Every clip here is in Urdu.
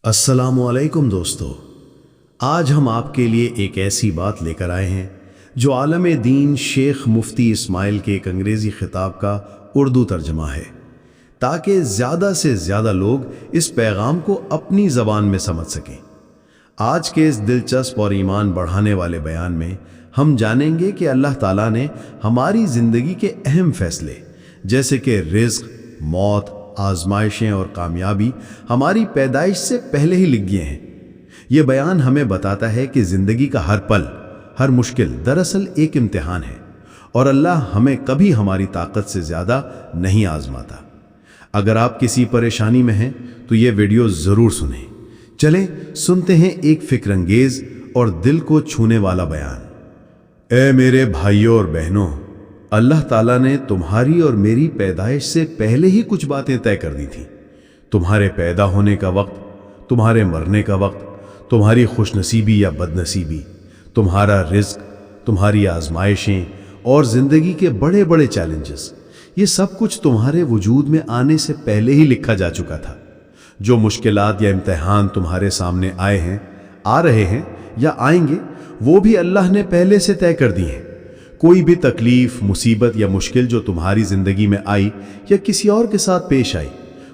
السلام علیکم دوستو، آج ہم آپ کے لیے ایک ایسی بات لے کر آئے ہیں جو عالم دین شیخ مفتی اسماعیل کے ایک انگریزی خطاب کا اردو ترجمہ ہے، تاکہ زیادہ سے زیادہ لوگ اس پیغام کو اپنی زبان میں سمجھ سکیں۔ آج کے اس دلچسپ اور ایمان بڑھانے والے بیان میں ہم جانیں گے کہ اللہ تعالیٰ نے ہماری زندگی کے اہم فیصلے جیسے کہ رزق، موت، آزمائشیں اور کامیابی ہماری پیدائش سے پہلے ہی لکھ گئے ہیں۔ یہ بیان ہمیں بتاتا ہے کہ زندگی کا ہر پل، ہر مشکل دراصل ایک امتحان ہے، اور اللہ ہمیں کبھی ہماری طاقت سے زیادہ نہیں آزماتا۔ اگر آپ کسی پریشانی میں ہیں تو یہ ویڈیو ضرور سنیں۔ چلیں سنتے ہیں ایک فکر انگیز اور دل کو چھونے والا بیان۔ اے میرے بھائیوں اور بہنوں، اللہ تعالیٰ نے تمہاری اور میری پیدائش سے پہلے ہی کچھ باتیں طے کر دی تھیں۔ تمہارے پیدا ہونے کا وقت، تمہارے مرنے کا وقت، تمہاری خوش نصیبی یا بد نصیبی، تمہارا رزق، تمہاری آزمائشیں اور زندگی کے بڑے بڑے چیلنجز، یہ سب کچھ تمہارے وجود میں آنے سے پہلے ہی لکھا جا چکا تھا۔ جو مشکلات یا امتحان تمہارے سامنے آئے ہیں، آ رہے ہیں یا آئیں گے، وہ بھی اللہ نے پہلے سے طے کر دی ہیں۔ کوئی بھی تکلیف، مصیبت یا مشکل جو تمہاری زندگی میں آئی یا کسی اور کے ساتھ پیش آئی،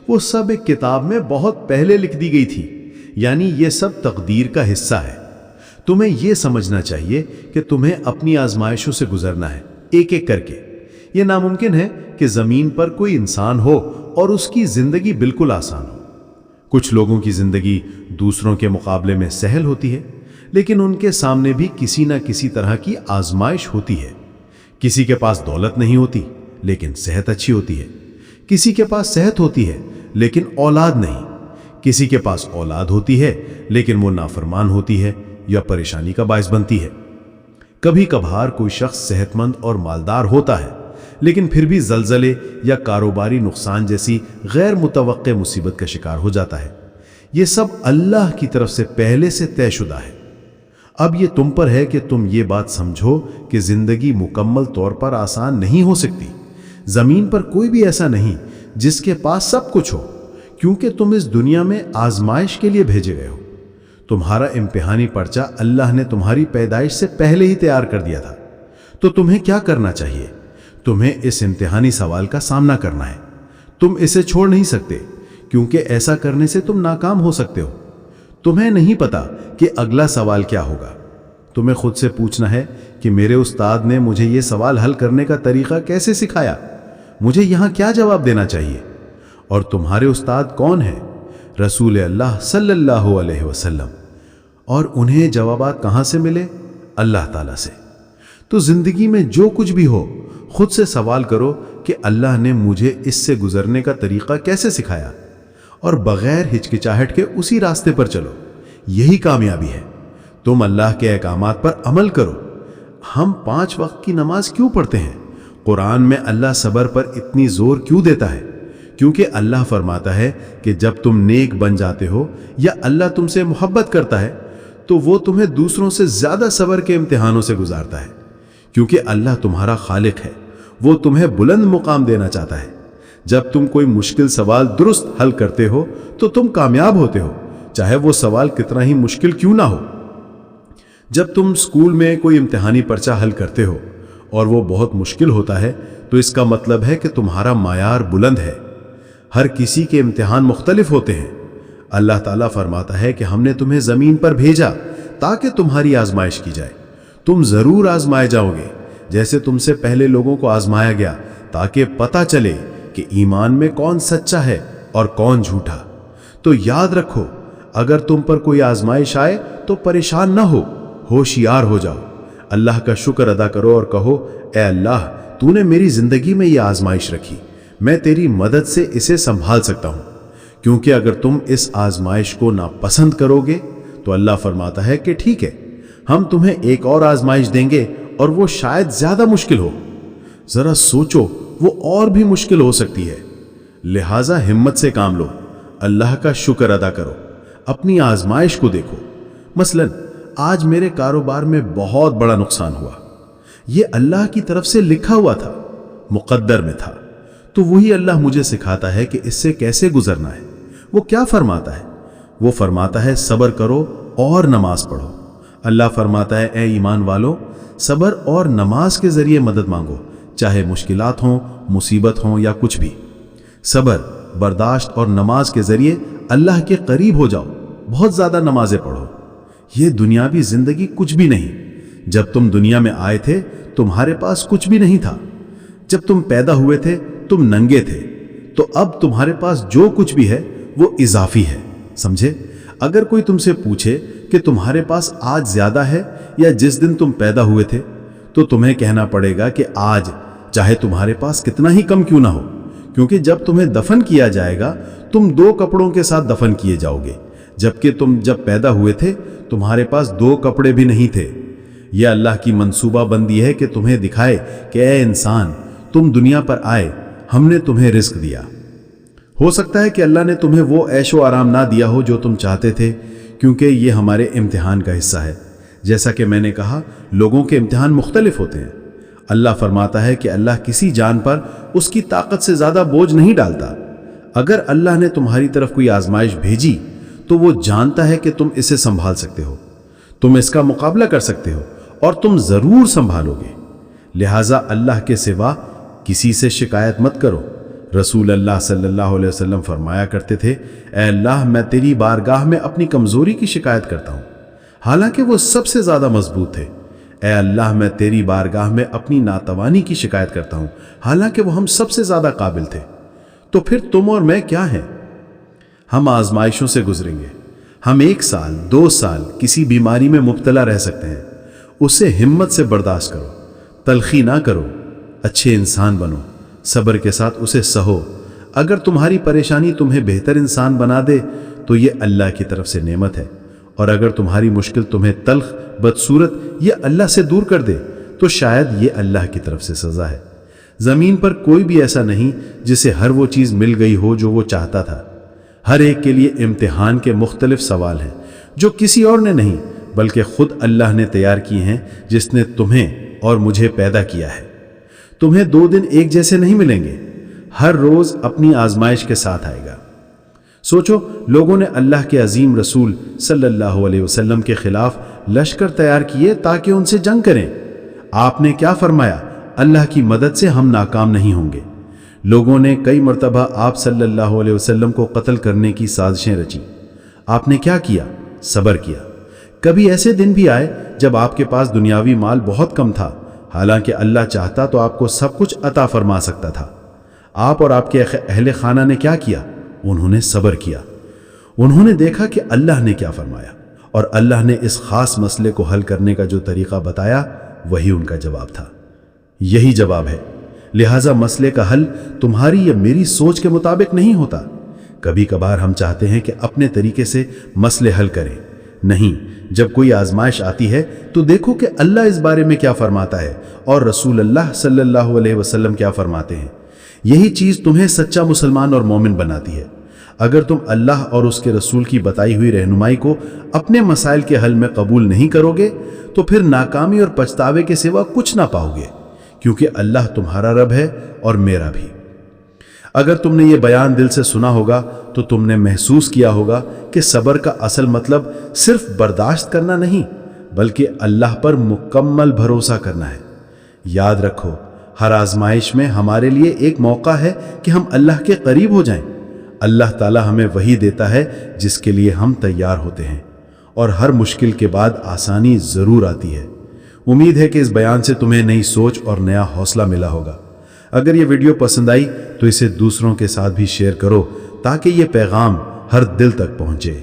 وہ سب ایک کتاب میں بہت پہلے لکھ دی گئی تھی، یعنی یہ سب تقدیر کا حصہ ہے۔ تمہیں یہ سمجھنا چاہیے کہ تمہیں اپنی آزمائشوں سے گزرنا ہے، ایک ایک کر کے۔ یہ ناممکن ہے کہ زمین پر کوئی انسان ہو اور اس کی زندگی بالکل آسان ہو۔ کچھ لوگوں کی زندگی دوسروں کے مقابلے میں سہل ہوتی ہے، لیکن ان کے سامنے بھی کسی نہ کسی طرح کی آزمائش ہوتی ہے۔ کسی کے پاس دولت نہیں ہوتی لیکن صحت اچھی ہوتی ہے، کسی کے پاس صحت ہوتی ہے لیکن اولاد نہیں، کسی کے پاس اولاد ہوتی ہے لیکن وہ نافرمان ہوتی ہے یا پریشانی کا باعث بنتی ہے۔ کبھی کبھار کوئی شخص صحت مند اور مالدار ہوتا ہے لیکن پھر بھی زلزلے یا کاروباری نقصان جیسی غیر متوقع مصیبت کا شکار ہو جاتا ہے۔ یہ سب اللہ کی طرف سے پہلے سے طے شدہ ہے۔ اب یہ تم پر ہے کہ تم یہ بات سمجھو کہ زندگی مکمل طور پر آسان نہیں ہو سکتی۔ زمین پر کوئی بھی ایسا نہیں جس کے پاس سب کچھ ہو، کیونکہ تم اس دنیا میں آزمائش کے لیے بھیجے گئے ہو۔ تمہارا امتحانی پرچہ اللہ نے تمہاری پیدائش سے پہلے ہی تیار کر دیا تھا۔ تو تمہیں کیا کرنا چاہیے؟ تمہیں اس امتحانی سوال کا سامنا کرنا ہے۔ تم اسے چھوڑ نہیں سکتے، کیونکہ ایسا کرنے سے تم ناکام ہو سکتے ہو۔ تمہیں نہیں پتا کہ اگلا سوال کیا ہوگا۔ تمہیں خود سے پوچھنا ہے کہ میرے استاد نے مجھے یہ سوال حل کرنے کا طریقہ کیسے سکھایا؟ مجھے یہاں کیا جواب دینا چاہیے؟ اور تمہارے استاد کون ہیں؟ رسول اللہ صلی اللہ علیہ وسلم۔ اور انہیں جوابات کہاں سے ملے؟ اللہ تعالیٰ سے۔ تو زندگی میں جو کچھ بھی ہو، خود سے سوال کرو کہ اللہ نے مجھے اس سے گزرنے کا طریقہ کیسے سکھایا، اور بغیر ہچکچاہٹ کے اسی راستے پر چلو۔ یہی کامیابی ہے۔ تم اللہ کے احکامات پر عمل کرو۔ ہم 5 وقت کی نماز کیوں پڑھتے ہیں؟ قرآن میں اللہ صبر پر اتنی زور کیوں دیتا ہے؟ کیونکہ اللہ فرماتا ہے کہ جب تم نیک بن جاتے ہو یا اللہ تم سے محبت کرتا ہے تو وہ تمہیں دوسروں سے زیادہ صبر کے امتحانوں سے گزارتا ہے، کیونکہ اللہ تمہارا خالق ہے۔ وہ تمہیں بلند مقام دینا چاہتا ہے۔ جب تم کوئی مشکل سوال درست حل کرتے ہو تو تم کامیاب ہوتے ہو، چاہے وہ سوال کتنا ہی مشکل کیوں نہ ہو۔ جب تم اسکول میں کوئی امتحانی پرچہ حل کرتے ہو اور وہ بہت مشکل ہوتا ہے تو اس کا مطلب ہے کہ تمہارا معیار بلند ہے۔ ہر کسی کے امتحان مختلف ہوتے ہیں۔ اللہ تعالیٰ فرماتا ہے کہ ہم نے تمہیں زمین پر بھیجا تاکہ تمہاری آزمائش کی جائے۔ تم ضرور آزمائے جاؤ گے، جیسے تم سے پہلے لوگوں کو آزمایا گیا، تاکہ پتہ چلے کہ ایمان میں کون سچا ہے اور کون جھوٹا۔ تو یاد رکھو، اگر تم پر کوئی آزمائش آئے تو پریشان نہ ہو، ہوشیار ہو جاؤ۔ اللہ کا شکر ادا کرو اور کہو، اے اللہ، تو نے میری زندگی میں یہ آزمائش رکھی، میں تیری مدد سے اسے سنبھال سکتا ہوں۔ کیونکہ اگر تم اس آزمائش کو ناپسند کرو گے تو اللہ فرماتا ہے کہ ٹھیک ہے، ہم تمہیں ایک اور آزمائش دیں گے اور وہ شاید زیادہ مشکل ہو۔ ذرا سوچو، وہ اور بھی مشکل ہو سکتی ہے۔ لہٰذا ہمت سے کام لو، اللہ کا شکر ادا کرو، اپنی آزمائش کو دیکھو۔ مثلاً آج میرے کاروبار میں بہت بڑا نقصان ہوا۔ یہ اللہ کی طرف سے لکھا ہوا تھا، مقدر میں تھا۔ تو وہی اللہ مجھے سکھاتا ہے کہ اس سے کیسے گزرنا ہے۔ وہ کیا فرماتا ہے؟ وہ فرماتا ہے صبر کرو اور نماز پڑھو۔ اللہ فرماتا ہے اے ایمان والو، صبر اور نماز کے ذریعے مدد مانگو، چاہے مشکلات ہوں، مصیبت ہوں یا کچھ بھی۔ صبر، برداشت اور نماز کے ذریعے اللہ کے قریب ہو جاؤ، بہت زیادہ نمازیں پڑھو۔ یہ دنیاوی زندگی کچھ بھی نہیں۔ جب تم دنیا میں آئے تھے تمہارے پاس کچھ بھی نہیں تھا۔ جب تم پیدا ہوئے تھے تم ننگے تھے، تو اب تمہارے پاس جو کچھ بھی ہے وہ اضافی ہے، سمجھے؟ اگر کوئی تم سے پوچھے کہ تمہارے پاس آج زیادہ ہے یا جس دن تم پیدا ہوئے تھے، تو تمہیں کہنا پڑے گا کہ آج، چاہے تمہارے پاس کتنا ہی کم کیوں نہ ہو، کیونکہ جب تمہیں دفن کیا جائے گا تم 2 کپڑوں کے ساتھ دفن کیے جاؤ گے، جبکہ تم جب پیدا ہوئے تھے تمہارے پاس 2 کپڑے بھی نہیں تھے۔ یہ اللہ کی منصوبہ بندی ہے کہ تمہیں دکھائے کہ اے انسان، تم دنیا پر آئے، ہم نے تمہیں رزق دیا۔ ہو سکتا ہے کہ اللہ نے تمہیں وہ عیش و آرام نہ دیا ہو جو تم چاہتے تھے، کیونکہ یہ ہمارے امتحان کا حصہ ہے۔ جیسا کہ میں نے کہا، لوگوں کے امتحان مختلف ہوتے ہیں۔ اللہ فرماتا ہے کہ اللہ کسی جان پر اس کی طاقت سے زیادہ بوجھ نہیں ڈالتا۔ اگر اللہ نے تمہاری طرف کوئی آزمائش بھیجی تو وہ جانتا ہے کہ تم اسے سنبھال سکتے ہو، تم اس کا مقابلہ کر سکتے ہو اور تم ضرور سنبھالو گے۔ لہٰذا اللہ کے سوا کسی سے شکایت مت کرو۔ رسول اللہ صلی اللہ علیہ وسلم فرمایا کرتے تھے، اے اللہ، میں تیری بارگاہ میں اپنی کمزوری کی شکایت کرتا ہوں، حالانکہ وہ سب سے زیادہ مضبوط تھے۔ اے اللہ، میں تیری بارگاہ میں اپنی ناتوانی کی شکایت کرتا ہوں، حالانکہ وہ ہم سب سے زیادہ قابل تھے۔ تو پھر تم اور میں کیا ہیں؟ ہم آزمائشوں سے گزریں گے۔ ہم 1 سال 2 سال کسی بیماری میں مبتلا رہ سکتے ہیں۔ اسے ہمت سے برداشت کرو، تلخی نہ کرو، اچھے انسان بنو، صبر کے ساتھ اسے سہو۔ اگر تمہاری پریشانی تمہیں بہتر انسان بنا دے تو یہ اللہ کی طرف سے نعمت ہے، اور اگر تمہاری مشکل تمہیں تلخ، بدصورت یا اللہ سے دور کر دے تو شاید یہ اللہ کی طرف سے سزا ہے۔ زمین پر کوئی بھی ایسا نہیں جسے ہر وہ چیز مل گئی ہو جو وہ چاہتا تھا۔ ہر ایک کے لیے امتحان کے مختلف سوال ہیں جو کسی اور نے نہیں بلکہ خود اللہ نے تیار کی ہیں، جس نے تمہیں اور مجھے پیدا کیا ہے۔ تمہیں 2 دن ایک جیسے نہیں ملیں گے، ہر روز اپنی آزمائش کے ساتھ آئے گا۔ سوچو، لوگوں نے اللہ کے عظیم رسول صلی اللہ علیہ وسلم کے خلاف لشکر تیار کیے تاکہ ان سے جنگ کریں۔ آپ نے کیا فرمایا؟ اللہ کی مدد سے ہم ناکام نہیں ہوں گے۔ لوگوں نے کئی مرتبہ آپ صلی اللہ علیہ وسلم کو قتل کرنے کی سازشیں رچی۔ آپ نے کیا کیا؟ صبر کیا۔ کبھی ایسے دن بھی آئے جب آپ کے پاس دنیاوی مال بہت کم تھا، حالانکہ اللہ چاہتا تو آپ کو سب کچھ عطا فرما سکتا تھا۔ آپ اور آپ کے اہل خانہ نے کیا کیا؟ انہوں نے صبر کیا۔ انہوں نے دیکھا کہ اللہ نے کیا فرمایا، اور اللہ نے اس خاص مسئلے کو حل کرنے کا جو طریقہ بتایا وہی ان کا جواب تھا۔ یہی جواب ہے۔ لہٰذا مسئلے کا حل تمہاری یا میری سوچ کے مطابق نہیں ہوتا۔ کبھی کبھار ہم چاہتے ہیں کہ اپنے طریقے سے مسئلے حل کریں۔ نہیں، جب کوئی آزمائش آتی ہے تو دیکھو کہ اللہ اس بارے میں کیا فرماتا ہے اور رسول اللہ صلی اللہ علیہ وسلم کیا فرماتے ہیں۔ یہی چیز تمہیں سچا مسلمان اور مومن بناتی ہے۔ اگر تم اللہ اور اس کے رسول کی بتائی ہوئی رہنمائی کو اپنے مسائل کے حل میں قبول نہیں کرو گے تو پھر ناکامی اور پچھتاوے کے سوا کچھ نہ پاؤ گے، کیونکہ اللہ تمہارا رب ہے اور میرا بھی۔ اگر تم نے یہ بیان دل سے سنا ہوگا تو تم نے محسوس کیا ہوگا کہ صبر کا اصل مطلب صرف برداشت کرنا نہیں بلکہ اللہ پر مکمل بھروسہ کرنا ہے۔ یاد رکھو، ہر آزمائش میں ہمارے لیے ایک موقع ہے کہ ہم اللہ کے قریب ہو جائیں۔ اللہ تعالی ہمیں وہی دیتا ہے جس کے لیے ہم تیار ہوتے ہیں، اور ہر مشکل کے بعد آسانی ضرور آتی ہے۔ امید ہے کہ اس بیان سے تمہیں نئی سوچ اور نیا حوصلہ ملا ہوگا۔ اگر یہ ویڈیو پسند آئی تو اسے دوسروں کے ساتھ بھی شیئر کرو تاکہ یہ پیغام ہر دل تک پہنچے۔